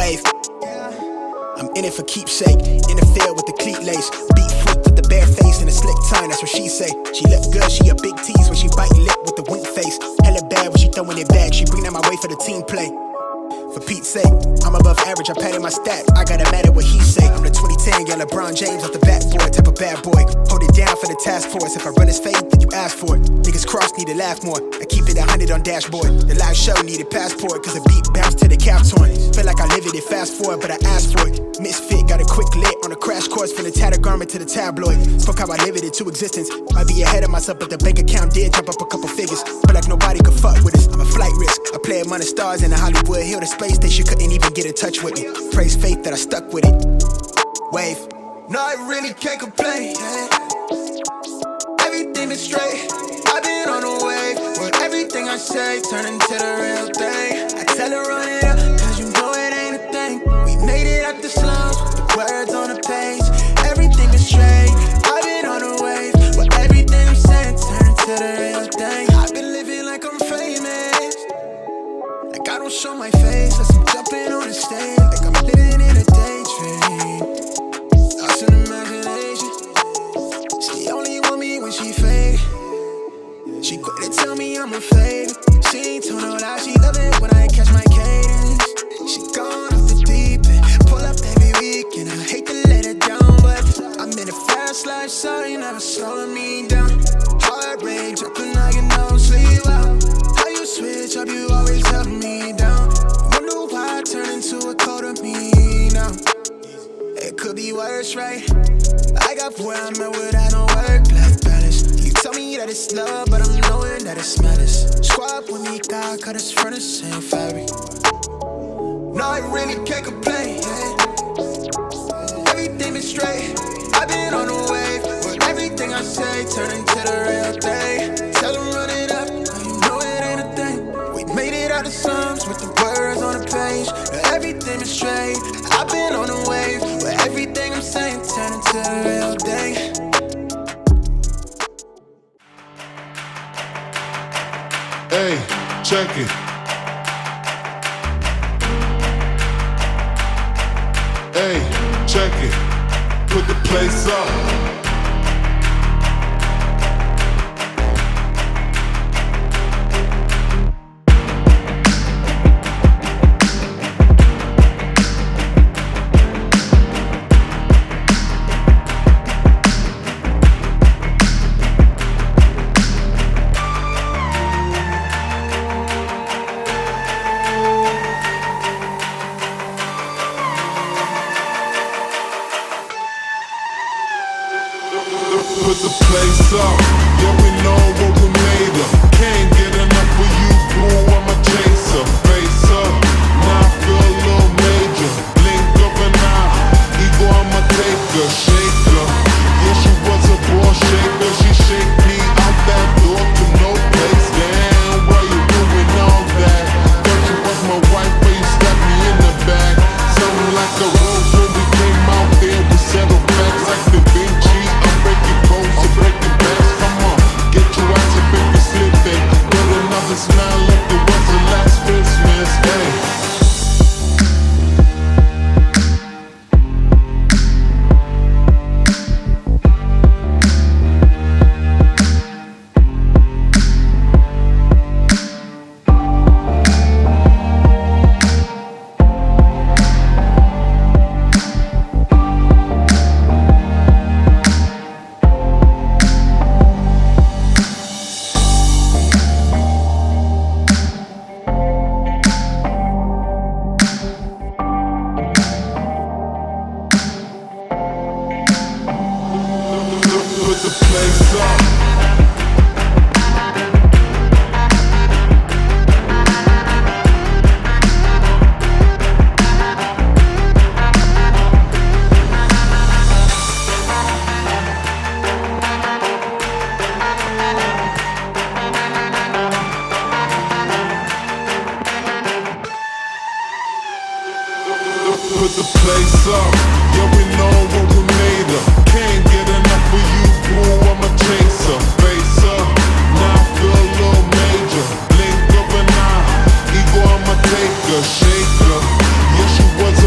Wave. I'm in it for keepsake, in the field with the cleat lace. Beat freak with the bare face and a slick tongue, that's what she say. She look good, she a big tease when she bite lip with the wink face. Hella bad when she throwing it back, she bring that my way for the team play. For Pete's sake, I'm above average, I padded my stat. I gotta matter what he say. I'm the 2010, yeah, LeBron James off the backboard, type of bad boy. Hold it down for the task force. If I run his fade, then you ask for it. Niggas cross need to laugh more. I keep it 100 on dashboard. The live show needed passport, cause the beat bounced to the cap torn. Feel like I live it fast forward, but I asked for it. Misfit, got a quick lit on a crash course from the tattered garment to the tabloid. Spoke how I live it into existence. Might be ahead of myself, but the bank account did jump up a couple figures. Feel like nobody could fuck with us. I'm a flight risk. I play among the stars in the Hollywood Hill. The space station couldn't even get in touch with me. Praise faith that I stuck with it. Wave. No, I really can't complain. Everything is straight. I've been on a wave where everything I say turn into the real thing. I tell her run it up, cause you know it ain't a thing. We made it out the slums with the words on the page. Everything is straight. I've been on a wave where everything I'm saying turn into the real thing. I've been living like I'm famous, like I don't show my face as I'm jumping on the stage, like I'm living in a daydream. Lost in imagination. She only want me when she fake. She quick to tell me I'm a favorite. She ain't told no lie, she love it when I catch my cadence. She gone off the deep end, pull up every weekend. I hate to let her down, but I'm in a fast life, so you never slowing me down. Heart rate dropping like you don't sleep out. How you switch up, you always help me down. Wonder why I turn into a cold of me now. It could be worse, right? I got where I'm at without no work-life balance. You tell me that it's love, but I'm knowing that it's madness. Squad with me, God, cut us from the same fabric. No, I really can't complain. Everything is straight. I've been on a wave where everything I say turn into the real thing. Tell them run it up, now you know it ain't a thing. We made it out of slums with the words on the page. Now everything is straight. I've been on a wave where everything I'm saying turn into the real thing. Hey, check it. Hey, check it. Put the place up. Put the place up, yeah we know what we made of. Can't get enough of you, boo, I'm a chaser. Face up, now I feel a little major. Blink of an eye, ego I'ma take her, shake her. Yeah she was a ball shaker, she shake me out that door to no place. Damn, why you doing all that? Thought you was my wife, but you stabbed me in the back. Something like a rose when we came out there, we settled facts like Da Vinci. I'm breaking codes and breaking backs. Come on, get your ass up if you're slipping. Put another smile like it was the last Christmas. Hey. Put the place up. Put the place up, yeah we know what we made of. Can't get enough of you, boo, I'm a chaser. Face up, now I feel a little major. Blink of an eye, ego I'ma take her, shake her. Yeah she was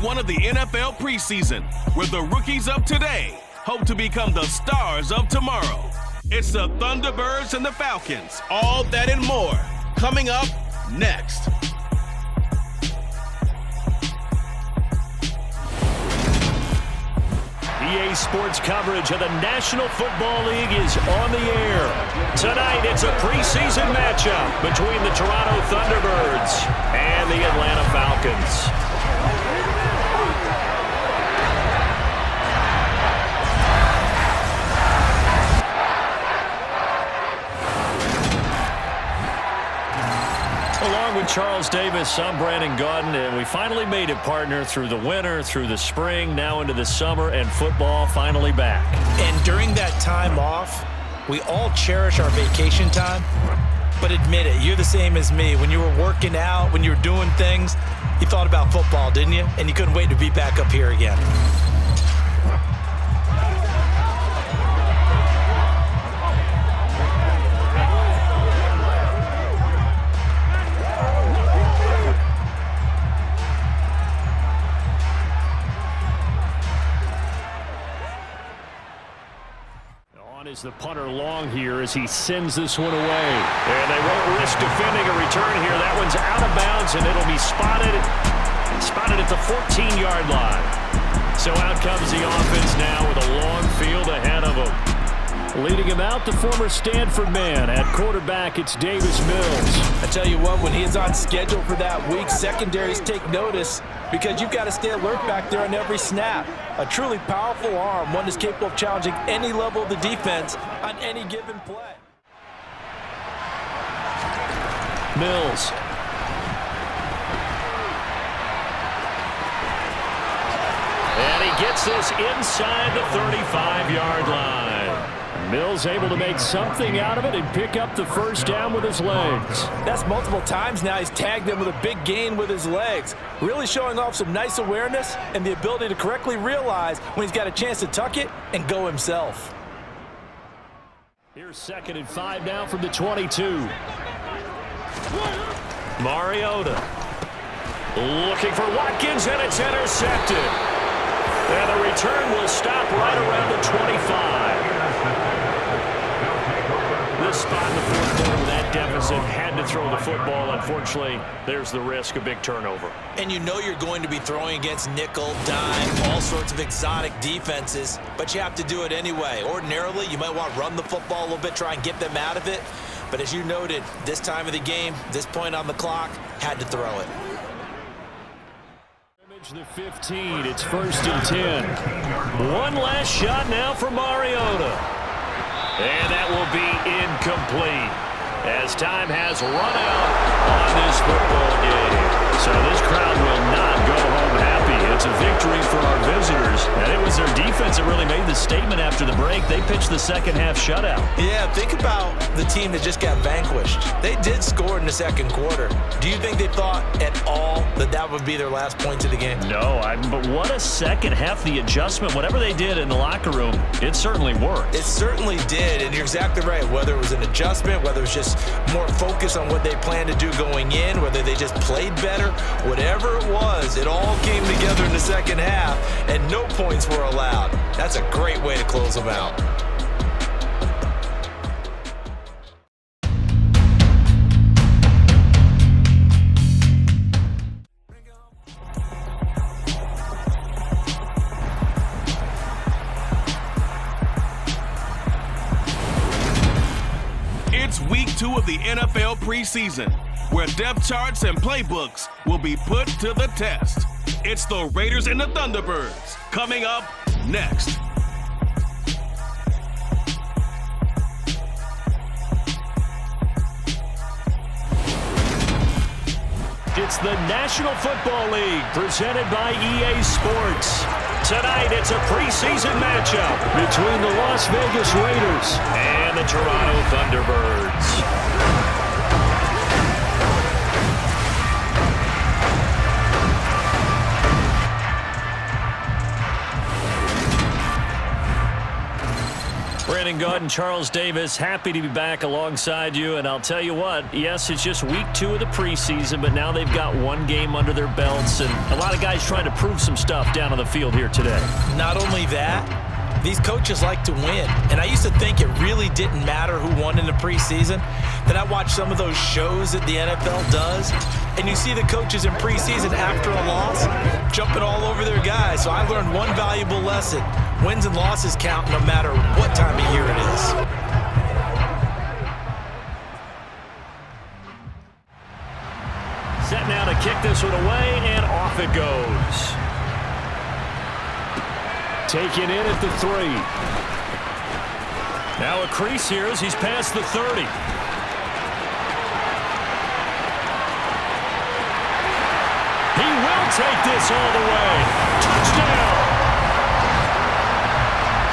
1 of the NFL preseason, where the rookies of today hope to become the stars of tomorrow. It's the Thunderbirds and the Falcons. All that and more coming up next. EA Sports coverage of the National Football League is on the air. Tonight, it's a preseason matchup between the Toronto Thunderbirds and the Atlanta Falcons. Along with Charles Davis, I'm Brandon Gaudin, and we finally made it, partner, through the winter, through the spring, now into the summer, and football finally back. And during that time off, we all cherish our vacation time. But admit it, you're the same as me. When you were working out, when you were doing things, you thought about football, didn't you? And you couldn't wait to be back up here again. Is the punter long here as he sends this one away. And they won't risk defending a return here. That one's out of bounds, and it'll be spotted at the 14-yard line. So out comes the offense now with a long field ahead of them. Leading him out, the former Stanford man. At quarterback, it's Davis Mills. I tell you what, when he is on schedule for that week, secondaries take notice because you've got to stay alert back there on every snap. A truly powerful arm, one that's capable of challenging any level of the defense on any given play. Mills. And he gets this inside the 35-yard line. Mills able to make something out of it and pick up the first down with his legs. That's multiple times now he's tagged him with a big gain with his legs. Really showing off some nice awareness and the ability to correctly realize when he's got a chance to tuck it and go himself. Here's 2nd and 5 now from the 22. Mariota looking for Watkins, and it's intercepted. And the return will stop right around the 25. This spot in the fourth quarter with that deficit, had to throw the football. Unfortunately, there's the risk of big turnover. And you know you're going to be throwing against nickel, dime, all sorts of exotic defenses, but you have to do it anyway. Ordinarily, you might want to run the football a little bit, try and get them out of it. But as you noted, this time of the game, this point on the clock, had to throw it. The 15, it's 1st and 10. One last shot now for Mariota. And that will be incomplete as time has run out on this football game. So this crowd will not go home happy. It's a victory for our visitors. And it was their defense that really made the statement after the break. They pitched the second half shutout. Yeah, think about the team that just got vanquished. They did score in the second quarter. Do you think they thought at all that that would be their last points of the game? No, but what a second half. The adjustment, whatever they did in the locker room, it certainly worked. It certainly did, and you're exactly right. Whether it was an adjustment, whether it was just more focus on what they planned to do going in, whether they just played better, whatever it was, it all came together in the second half, and no points were allowed. That's a great way to close them out. It's week 2 of the NFL preseason, where depth charts and playbooks will be put to the test. It's the Raiders and the Thunderbirds coming up next. It's the National Football League presented by EA Sports. Tonight, it's a preseason matchup between the Las Vegas Raiders and the Toronto Thunderbirds. Brandon Gaudin, Charles Davis, happy to be back alongside you. And I'll tell you what, yes, it's just week 2 of the preseason, but now they've got 1 game under their belts. And a lot of guys trying to prove some stuff down on the field here today. Not only that, these coaches like to win. And I used to think it really didn't matter who won in the preseason. Then I watched some of those shows that the NFL does, and you see the coaches in preseason after a loss jumping all over their guys. So I learned one valuable lesson. Wins and losses count no matter what time of year it is. Set now to kick this one away, and off it goes. Taken in at the 3. Now a crease here as he's past the 30. He will take this all the way. Touchdown!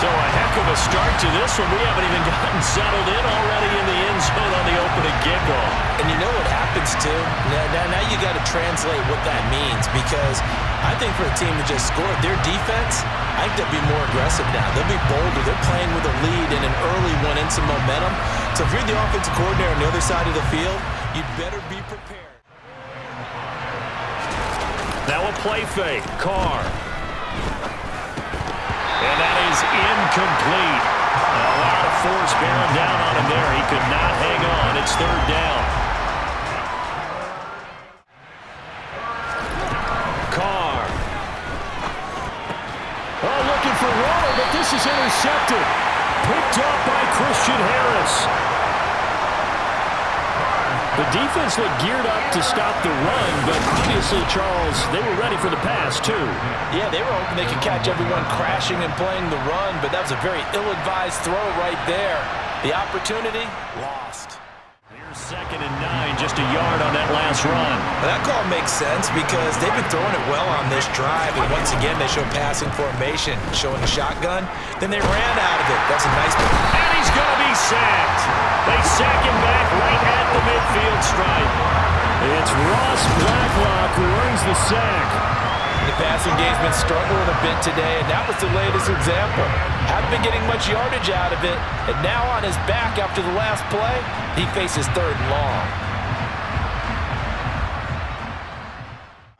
So a heck of a start to this one. We haven't even gotten settled in already in the end zone on the opening kickoff. And you know what happens, too? Now you got to translate what that means, because I think for a team to just score their defense, I think they'll be more aggressive now. They'll be bolder. They're playing with a lead and an early one and some momentum. So if you're the offensive coordinator on the other side of the field, you'd better be prepared. Now a play fake. Carr. And that is incomplete. A lot of force bearing down on him there. He could not hang on. It's 3rd down. Carr. Oh, looking for Waller, but this is intercepted. Picked up by Christian Harris. The defense looked geared up to stop the run, but obviously, Charles, they were ready for the pass, too. Yeah, they were hoping they could catch everyone crashing and playing the run, but that was a very ill-advised throw right there. The opportunity, lost. Here's 2nd and 9, just a yard on that last run. Well, that call makes sense because they've been throwing it well on this drive, and once again, they show passing formation, showing the shotgun. Then they ran out of it. That's a nice play. And he's going to be sacked. They sack him back right at the midfield stripe. It's Ross Blacklock who earns the sack. The passing game's been struggling a bit today, and that was the latest example. Haven't been getting much yardage out of it, and now on his back after the last play, he faces 3rd and long.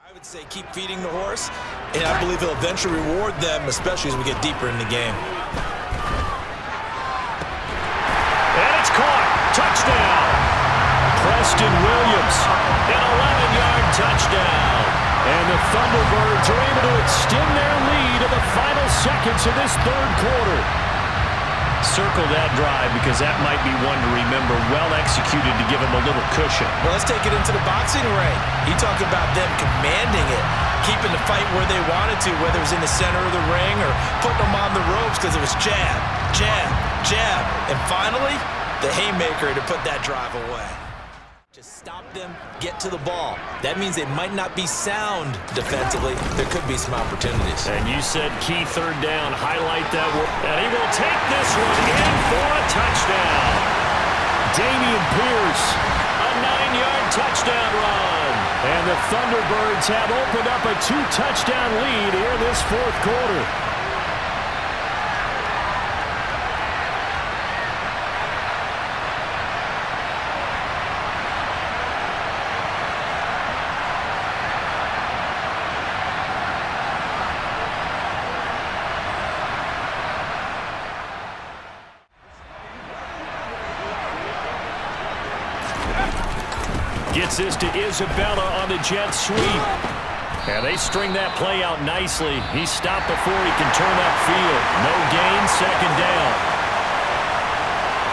I would say keep feeding the horse, and I believe he'll eventually reward them, especially as we get deeper in the game. And it's caught. Touchdown. Preston Williams, an 11-yard touchdown. And the Thunderbirds are able to extend their lead in the final seconds of this 3rd quarter. Circle that drive because that might be one to remember. Well executed to give them a little cushion. Well, let's take it into the boxing ring. You talk about them commanding it, keeping the fight where they wanted to, whether it was in the center of the ring or putting them on the ropes because it was jab, jab, jab. And finally, the haymaker to put that drive away. Just stop them, get to the ball. That means they might not be sound defensively. There could be some opportunities. And you said key 3rd down. Highlight that one. And he will take this one in for a touchdown. Damian Pierce, a 9-yard touchdown run. And the Thunderbirds have opened up a 2-touchdown lead here in this 4th quarter. Gets this to Isabella on the jet sweep. And they string that play out nicely. He's stopped before he can turn upfield. No gain, 2nd down.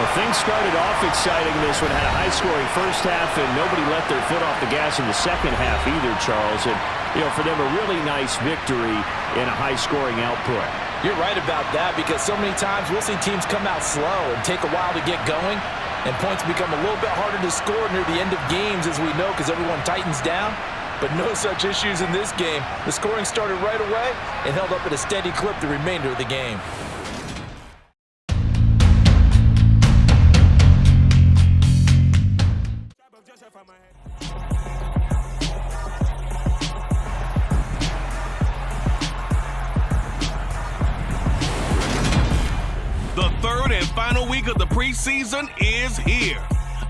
Well, things started off exciting. This one had a high-scoring first half, and nobody let their foot off the gas in the second half either, Charles. And, you know, for them, a really nice victory in a high-scoring output. You're right about that because so many times we'll see teams come out slow and take a while to get going. And points become a little bit harder to score near the end of games, as we know, because everyone tightens down. But no such issues in this game. The scoring started right away and held up at a steady clip the remainder of the game. The 3rd and final week of the preseason is here.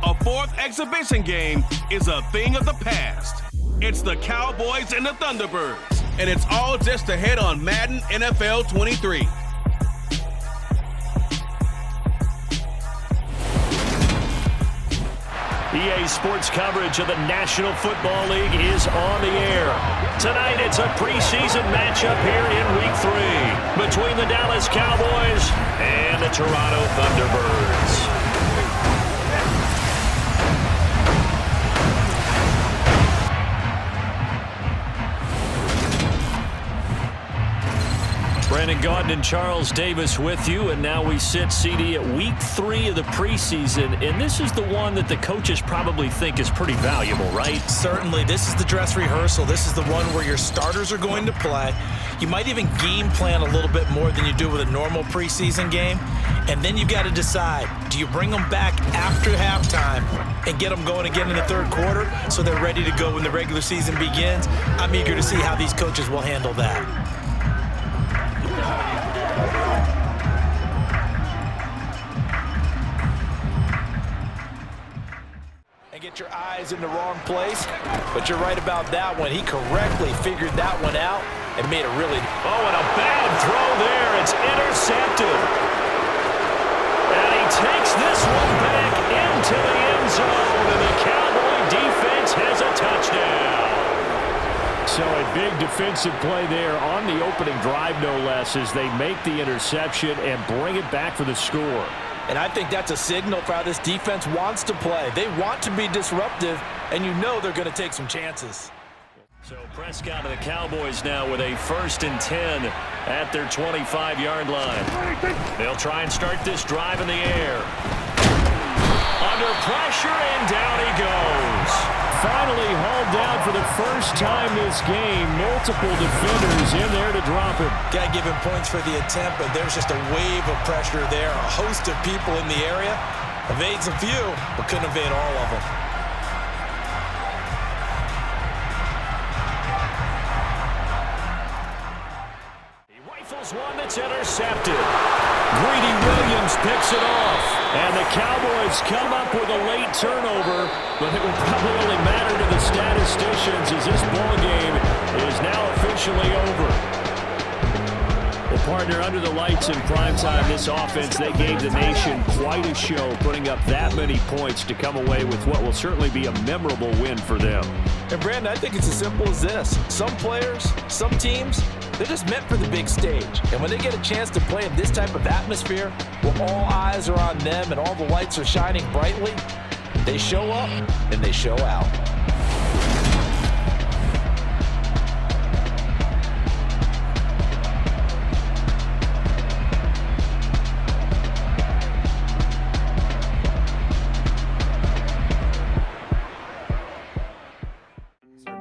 A fourth exhibition game is a thing of the past. It's the Cowboys and the Thunderbirds, and it's all just ahead on Madden NFL 23. EA Sports coverage of the National Football League is on the air. Tonight, it's a preseason matchup here in Week 3 between the Dallas Cowboys and the Toronto Thunderbirds. Brandon Gaudin and Charles Davis with you, and now we sit, CD, at Week 3 of the preseason, and this is the one that the coaches probably think is pretty valuable, right? Certainly. This is the dress rehearsal. This is the one where your starters are going to play. You might even game plan a little bit more than you do with a normal preseason game, and then you've got to decide, do you bring them back after halftime and get them going again in the third quarter so they're ready to go when the regular season begins? I'm eager to see how these coaches will handle that. And get your eyes in the wrong place, but you're right about that one. He correctly figured that one out and made a really... Oh, and a bad throw there. It's intercepted. And he takes this one back into the end zone, and the Cowboy defense has a touchdown. So a big defensive play there on the opening drive, no less, as they make the interception and bring it back for the score. And I think that's a signal for how this defense wants to play. They want to be disruptive, and you know they're going to take some chances. So Prescott and the Cowboys now with a 1st and 10 at their 25-yard line. They'll try and start this drive in the air. Under pressure, and down he goes. Finally hauled down for the first time this game. Multiple defenders in there to drop him. Got to give him points for the attempt, but there's just a wave of pressure there. A host of people in the area. Evades a few, but couldn't evade all of them. He rifles one that's intercepted. Greedy Williams picks it off. And the Cowboys come up with a late turnover, but it will probably only matter to the statisticians as this ball game is now officially over. Well, partner, under the lights in primetime, this offense, they gave the nation quite a show, putting up that many points to come away with what will certainly be a memorable win for them. And Brandon, I think it's as simple as this. Some players, some teams, they're just meant for the big stage. And when they get a chance to play in this type of atmosphere, where all eyes are on them and all the lights are shining brightly, they show up and they show out.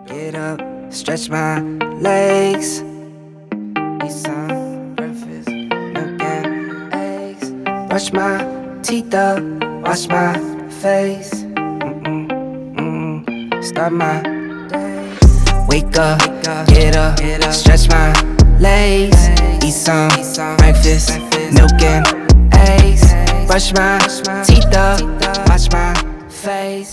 Get up, stretch my legs. Eat some breakfast, milk and eggs. Brush my teeth up, wash my face. Start my day. Wake up, get up, stretch my legs. Eat some breakfast, milk and eggs. Brush my teeth up, wash my face.